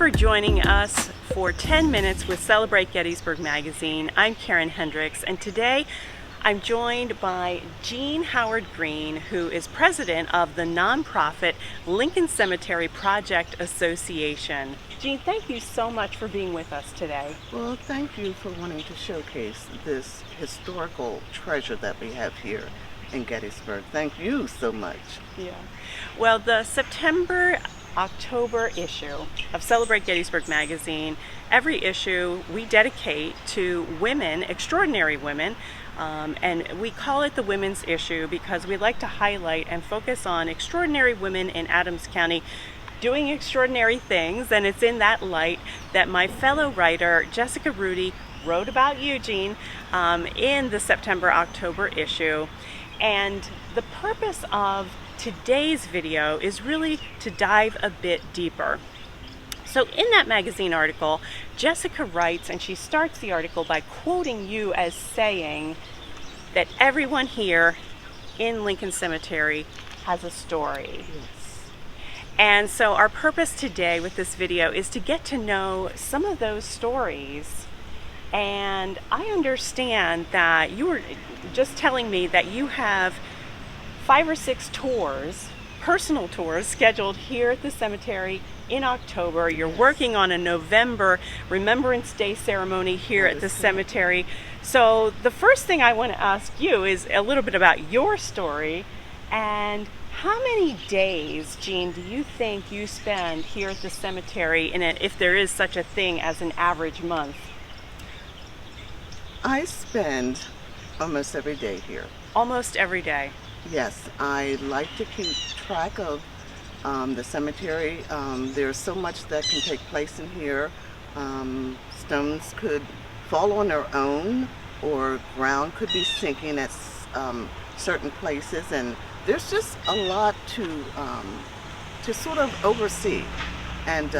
for joining us for 10 minutes with Celebrate Gettysburg Magazine. I'm Karen Hendricks, and today I'm joined by Jean Howard Green, who is president of the nonprofit Lincoln Cemetery Project Association. Jean, thank you so much for being with us today. Well, thank you for wanting to showcase this historical treasure that we have here in Gettysburg. Thank you so much. Yeah. Well, the September-October issue of Celebrate Gettysburg Magazine, every issue we dedicate to women, extraordinary women, and we call it the Women's Issue because we like to highlight and focus on extraordinary women in Adams County doing extraordinary things, and it's in that light that my fellow writer Jessica Rudy wrote about Eugene in the September-October issue. And the purpose of today's video is really to dive a bit deeper. So in that magazine article, Jessica writes, and she starts the article by quoting you as saying that everyone here in Lincoln Cemetery has a story. Yes. And so our purpose today with this video is to get to know some of those stories. And I understand that you were just telling me that you have 5 or 6 tours, personal tours, scheduled here at the cemetery in October. You're working on a November Remembrance Day ceremony here at the cemetery. So the first thing I want to ask you is a little bit about your story. And how many days, Jean, do you think you spend here at the cemetery, if there is such a thing as an average month? I spend almost every day here. Almost every day. Yes, I like to keep track of the cemetery. There's so much that can take place in here. Stones could fall on their own, or ground could be sinking at certain places, and there's just a lot to sort of oversee. And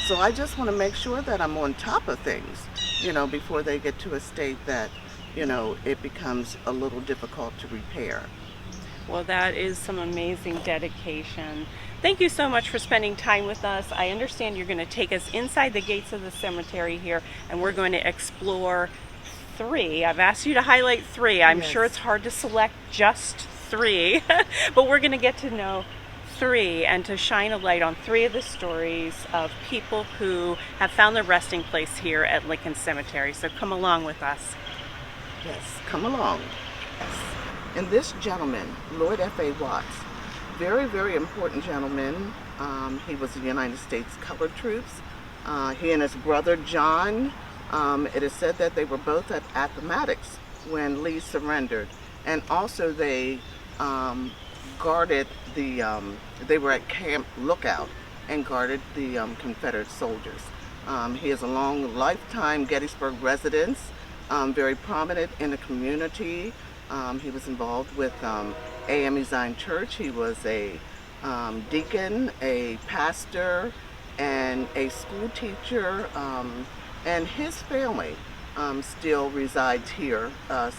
so I just want to make sure that I'm on top of things, before they get to a state that, it becomes a little difficult to repair. Well, that is some amazing dedication. Thank you so much for spending time with us. I understand you're going to take us inside the gates of the cemetery here, and we're going to explore 3. I've asked you to highlight 3. I'm sure it's hard to select just 3, but we're going to get to know 3 and to shine a light on 3 of the stories of people who have found their resting place here at Lincoln Cemetery. So come along with us. Yes, come along. Yes. And this gentleman, Lloyd F.A. Watts, very, very important gentleman. He was in the United States Colored Troops. He and his brother John, it is said that they were both at Appomattox when Lee surrendered. And also they guarded they were at Camp Lookout and guarded the Confederate soldiers. He is a long lifetime Gettysburg resident, very prominent in the community. He was involved with A.M. Zion Church. He was a deacon, a pastor, and a school teacher, and his family still resides here.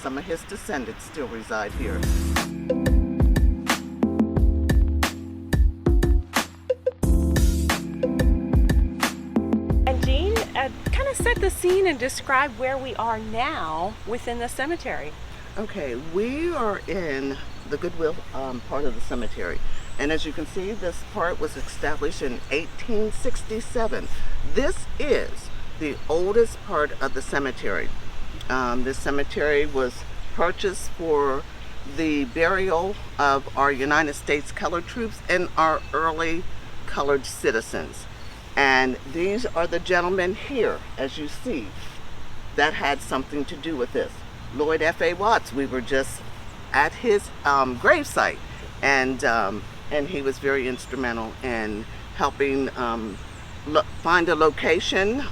Some of his descendants still reside here. And Jean, kind of set the scene and describe where we are now within the cemetery. Okay, we are in the Goodwill part of the cemetery. And as you can see, this part was established in 1867. This is the oldest part of the cemetery. This cemetery was purchased for the burial of our United States Colored Troops and our early colored citizens. And these are the gentlemen here, as you see, that had something to do with this. Lloyd F.A. Watts, we were just at his gravesite, and he was very instrumental in helping find a location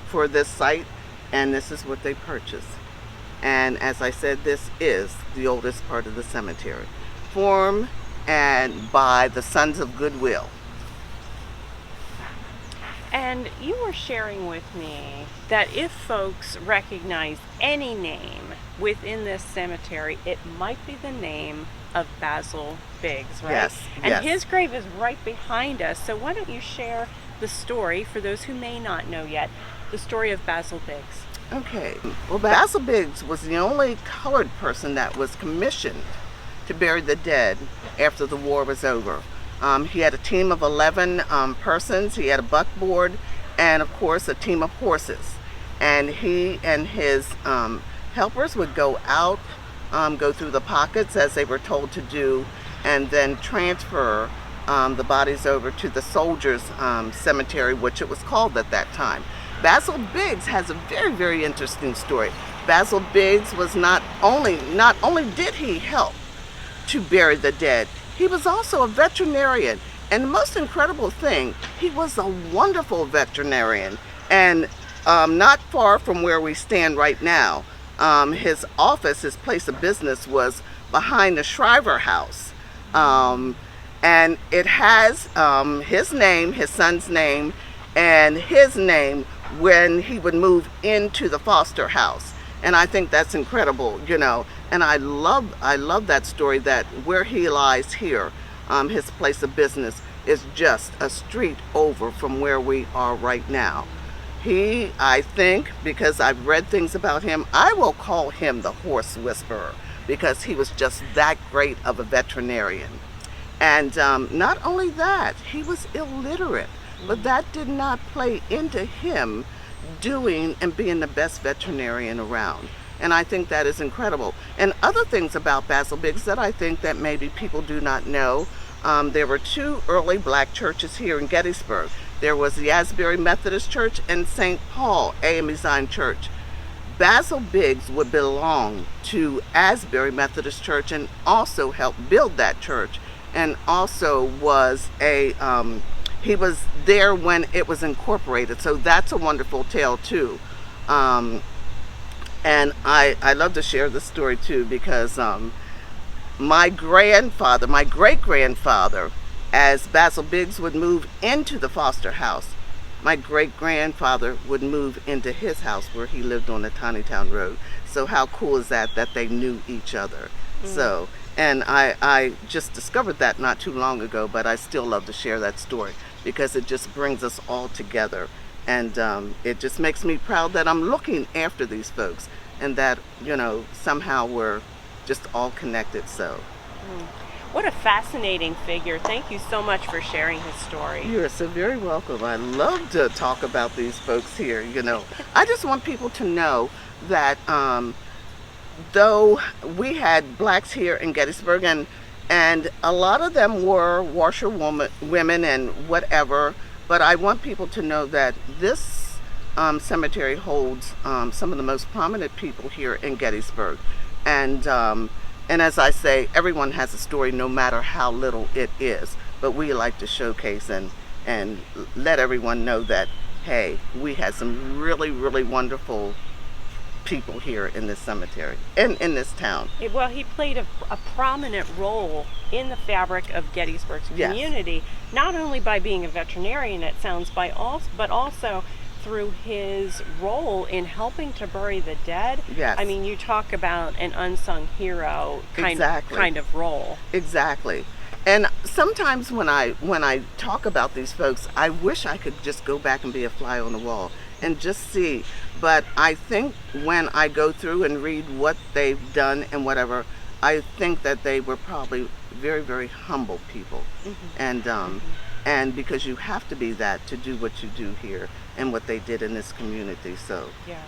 for this site, and this is what they purchased. And as I said, this is the oldest part of the cemetery, formed and by the Sons of Goodwill. And you were sharing with me that if folks recognize any name within this cemetery, it might be the name of Basil Bigs, right? Yes. And his grave is right behind us. So why don't you share the story, for those who may not know yet, the story of Basil Bigs. Okay, well, Basil Biggs was the only colored person that was commissioned to bury the dead after the war was over. He had a team of 11 persons. He had a buckboard and, of course, a team of horses. And he and his helpers would go out, go through the pockets as they were told to do, and then transfer the bodies over to the soldiers' cemetery, which it was called at that time. Basil Biggs has a very, very interesting story. Basil Biggs was not only did he help to bury the dead, he was also a veterinarian. And the most incredible thing, he was a wonderful veterinarian. And not far from where we stand right now, his office, his place of business was behind the Shriver House. And it has his name, his son's name, and his name when he would move into the foster house. And I think that's incredible, you know. And I love that story, that where he lies here, his place of business is just a street over from where we are right now. He, I think, because I've read things about him, I will call him the horse whisperer, because he was just that great of a veterinarian. And not only that, he was illiterate, but that did not play into him doing and being the best veterinarian around. And I think that is incredible. And other things about Basil Biggs that I think that maybe people do not know, there were two early black churches here in Gettysburg. There was the Asbury Methodist Church and St. Paul AME Zion Church. Basil Biggs would belong to Asbury Methodist Church and also helped build that church, and also was he was there when it was incorporated. So that's a wonderful tale too. And I love to share this story too, because my great-grandfather, as Basil Biggs would move into the foster house, my great-grandfather would move into his house where he lived on the Tonytown Road. So how cool is that they knew each other? So, and I just discovered that not too long ago, but I still love to share that story because it just brings us all together. And it just makes me proud that I'm looking after these folks, and that, you know, somehow we're just all connected. So What a fascinating figure. Thank you so much for sharing his story. you're so very welcome. I love to talk about these folks here. You know, I just want people to know that though we had blacks here in Gettysburg, and a lot of them were washerwomen and whatever, but I want people to know that this cemetery holds some of the most prominent people here in Gettysburg. And as I say, everyone has a story, no matter how little it is. But we like to showcase and let everyone know that, hey, we had some really, really wonderful people here in this cemetery and in this town. Well, he played a prominent role in the fabric of Gettysburg's Yes. community, not only by being a veterinarian, it sounds, but also through his role in helping to bury the dead. Yes. I mean, you talk about an unsung hero Exactly. kind of role. Exactly. And sometimes when I talk about these folks, I wish I could just go back and be a fly on the wall and just see. But I think when I go through and read what they've done and whatever, I think that they were probably very, very humble people. And because you have to be that to do what you do here and what they did in this community. So Yeah.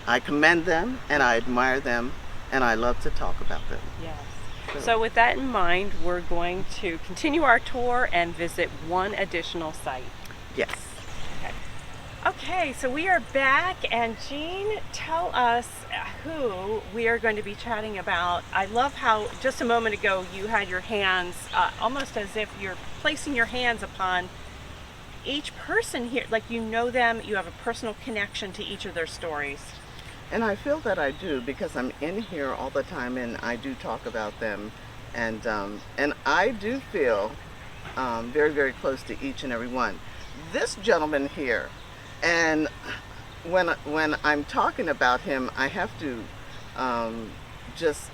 I commend them and I admire them and I love to talk about them. Yes. So with that in mind, we're going to continue our tour and visit one additional site. Yes. Okay, so we are back, and Jean, tell us who we are going to be chatting about. I love how just a moment ago you had your hands almost as if you're placing your hands upon each person here, like you know them, you have a personal connection to each of their stories. And I feel that I do because I'm in here all the time and I do talk about them, and I do feel very, very close to each and every one. This gentleman here, and when I'm talking about him, I have to just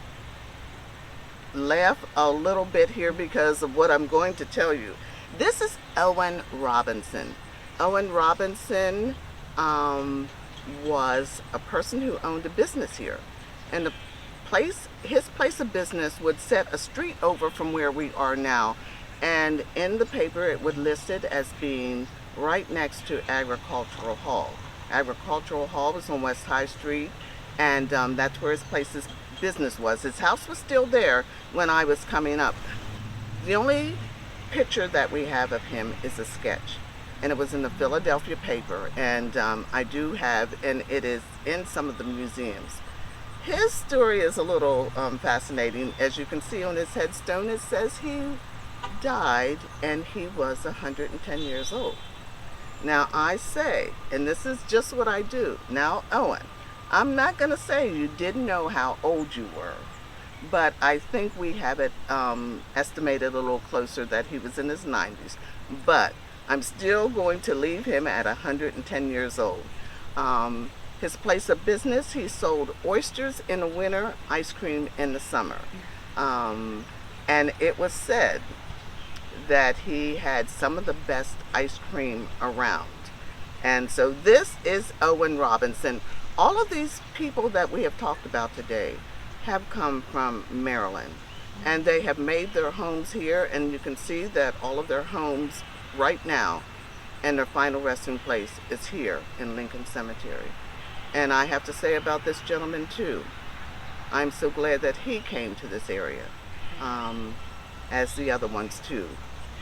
laugh a little bit here because of what I'm going to tell you. This is Owen Robinson. Owen Robinson was a person who owned a business here, and his place of business would set a street over from where we are now, and in the paper it would list it as being right next to Agricultural Hall. Agricultural Hall was on West High Street, and that's where his place's business was. His house was still there when I was coming up. The only picture that we have of him is a sketch, and it was in the Philadelphia paper, and I do have, and it is in some of the museums. His story is a little fascinating. As you can see on his headstone, it says he died and he was 110 years old. Now I say, and this is just what I do, now Owen, I'm not going to say you didn't know how old you were, but I think we have it estimated a little closer that he was in his 90s. But I'm still going to leave him at 110 years old. His place of business, he sold oysters in the winter, ice cream in the summer. And it was said that he had some of the best ice cream around. And so this is Owen Robinson. All of these people that we have talked about today have come from Maryland, and they have made their homes here, and you can see that all of their homes right now and their final resting place is here in Lincoln Cemetery. And I have to say about this gentleman too, I'm so glad that he came to this area, as the other ones too.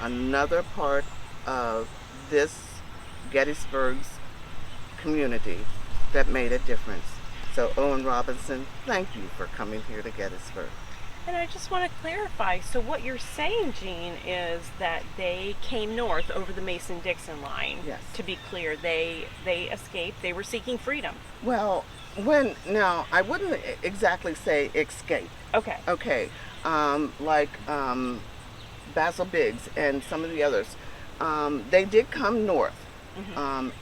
Another part of this Gettysburg's community that made a difference. So Owen Robinson, thank you for coming here to Gettysburg. And I just want to clarify, so what you're saying, Jean, is that they came north over the Mason-Dixon line. Yes. To be clear, they escaped, they were seeking freedom. Well, now I wouldn't exactly say escape. Okay. Okay, like Basil Bigs and some of the others, they did come north,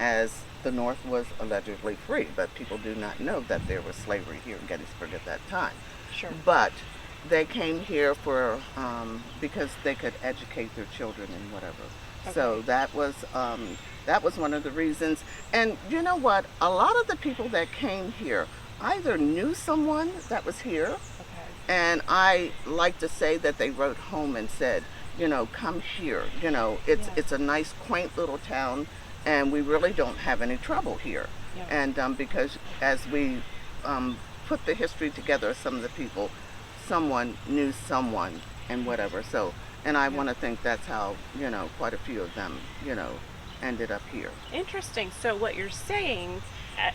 as the North was allegedly free, but people do not know that there was slavery here in Gettysburg at that time. Sure. But they came here for because they could educate their children and whatever. Okay. So that was one of the reasons. And you know what? A lot of the people that came here either knew someone that was here, okay, and I like to say that they wrote home and said, you know, come here. You know, it's a nice, quaint little town, and we really don't have any trouble here. Yeah. And because as we put the history together, some of the people, someone knew someone and whatever. So, and I want to think that's how, you know, quite a few of them, you know, ended up here. Interesting. So what you're saying,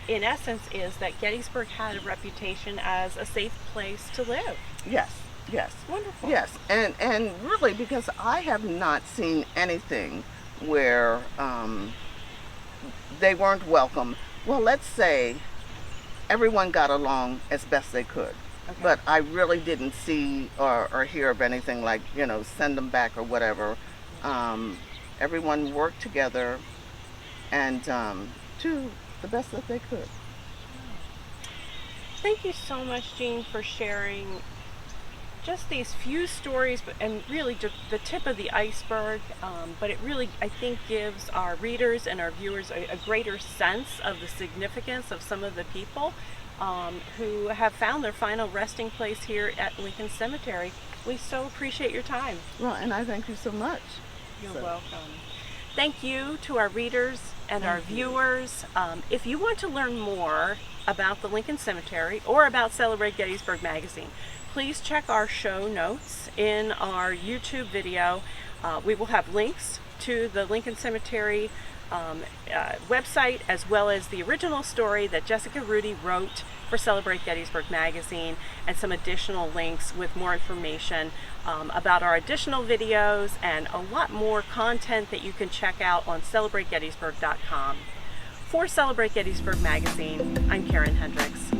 in essence, is that Gettysburg had a reputation as a safe place to live. Yes. Yes. Wonderful. Yes. And really, because I have not seen anything where they weren't welcome. Well, let's say everyone got along as best they could. Okay. But I really didn't see or hear of anything like, you know, send them back or whatever. Everyone worked together and to the best that they could. Thank you so much, Jean, for sharing just these few stories, and really just the tip of the iceberg, but it really, I think, gives our readers and our viewers a greater sense of the significance of some of the people who have found their final resting place here at Lincoln Cemetery. We so appreciate your time. Well, and I thank you so much. You're welcome. Thank you to our readers and our viewers. If you want to learn more about the Lincoln Cemetery or about Celebrate Gettysburg magazine, please check our show notes in our YouTube video. We will have links to the Lincoln Cemetery website, as well as the original story that Jessica Rudy wrote for Celebrate Gettysburg magazine, and some additional links with more information about our additional videos and a lot more content that you can check out on celebrategettysburg.com. For Celebrate Gettysburg magazine, I'm Karen Hendricks.